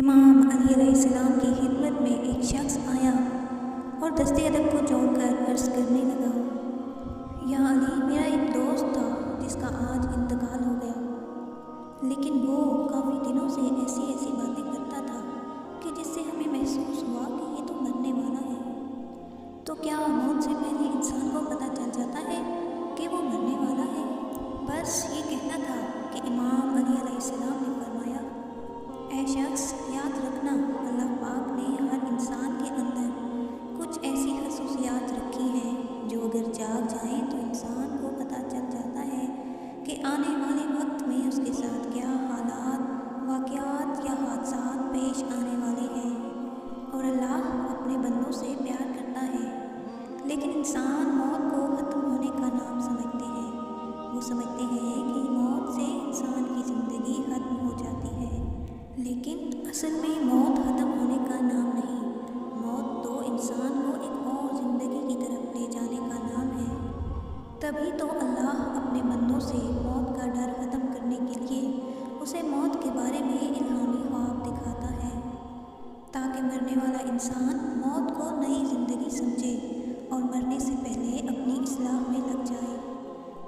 امام علی علیہ السلام کی خدمت میں ایک شخص آیا اور دست ادب کو جوڑ کر عرض کرنے لگا، یا علی، میرا ایک دوست تھا جس کا آج انتقال ہو گیا، لیکن وہ کافی دنوں سے ایسی باتیں کرتا تھا کہ جس سے ہمیں محسوس ہوا کہ یہ تو مرنے والا ہے۔ تو کیا موت سے پہلے انسان کو پتہ چل جاتا ہے کہ وہ مرنے والا ہے؟ بس یہ کہنا تھا کہ امام علی علیہ السلام نے فرمایا، اے شخص، یاد رکھنا، اللہ پاک نے ہر انسان کے اندر کچھ ایسی خصوصیات رکھی ہیں جو اگر جاگ جائیں تو انسان کو پتہ چل جاتا ہے کہ آنے والے وقت میں اس کے ساتھ کیا حالات، واقعات یا حادثات پیش آنے والے ہیں۔ اور اللہ اپنے بندوں سے پیار کرتا ہے، لیکن انسان موت کو ختم ہونے کا نام سمجھتے ہیں۔ وہ سمجھتے ہیں کہ موت سے انسان کی زندگی ختم ہو جاتی ہے، لیکن اصل میں موت ختم ہونے کا نام نہیں، موت تو انسان کو ایک اور زندگی کی طرف لے جانے کا نام ہے۔ تبھی تو اللہ اپنے بندوں سے موت کا ڈر ختم کرنے کے لیے اسے موت کے بارے میں الہامی خواب دکھاتا ہے، تاکہ مرنے والا انسان موت کو نئی زندگی سمجھے اور مرنے سے پہلے اپنی اصلاح میں لگ جائے،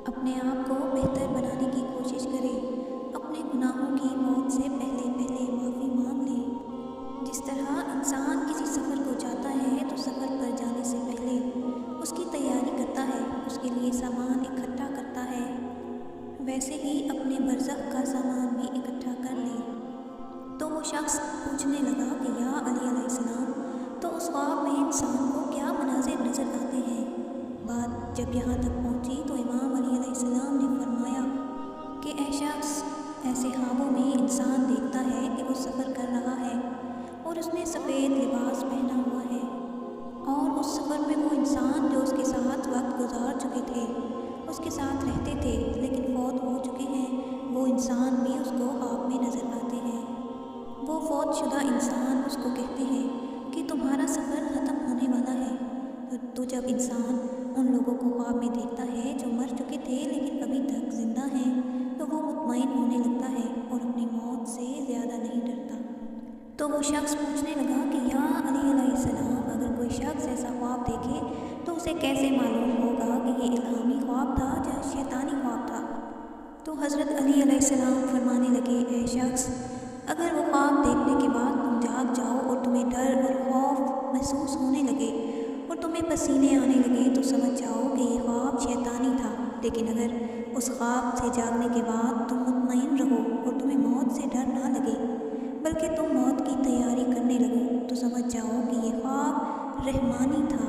اپنے آپ کو بہتر بنانے کی کوشش کرے، اپنے گناہوں کی موت سے پہلے معافی مانگ لے۔ جس طرح انسان کسی سفر کو جاتا ہے تو سفر پر جانے سے پہلے اس کی تیاری کرتا ہے، اس کے لیے سامان اکٹھا کرتا ہے، ویسے ہی اپنے برزخ کا سامان بھی اکٹھا کر لے۔ تو وہ شخص پوچھنے لگا کہ یا علی علیہ السلام، تو اس خواب میں انسان کو کیا مناظر نظر آتے ہیں؟ بات جب یہاں تک پہنچی تو امام علی علیہ السلام نے فرمایا کہ اے شخص، ایسے خوابوں میں انسان دیکھتا ہے کہ وہ سفر کر رہا ہے اور اس نے سفید لباس پہنا ہوا ہے، اور اس سفر میں وہ انسان جو اس کے ساتھ وقت گزار چکے تھے، اس کے ساتھ رہتے تھے لیکن فوت ہو چکے ہیں، وہ انسان بھی اس کو خواب میں نظر آتے ہیں۔ وہ فوت شدہ انسان اس کو کہتے ہیں کہ تمہارا سفر ختم ہونے والا ہے۔ تو جب انسان ان لوگوں کو خواب میں دیکھتا ہے جو مر چکے تھے لیکن ابھی تک زندہ ہیں، تو وہ مطمئن ہونے لگتا ہے اور اپنی موت سے زیادہ نہیں ڈرتا۔ تو وہ شخص پوچھنے لگا کہ یا علی علیہ السلام، اگر کوئی شخص ایسا خواب دیکھے تو اسے کیسے معلوم ہوگا کہ یہ الہامی خواب تھا یا شیطانی خواب تھا؟ تو حضرت علی علیہ السلام فرمانے لگے، اے شخص، اگر وہ خواب دیکھنے کے بعد تم جاگ جاؤ اور تمہیں ڈر اور خوف محسوس ہونے لگے اور تمہیں پسینے آنے لگے تو سمجھ جاؤ کہ یہ خواب شیطانی تھا، لیکن اگر اس خواب سے جاگنے کے بعد تم مطمئن رہو اور تمہیں موت سے ڈر نہ لگے بلکہ تم موت کی تیاری کرنے لگو تو سمجھ جاؤ کہ یہ خواب رحمانی تھا۔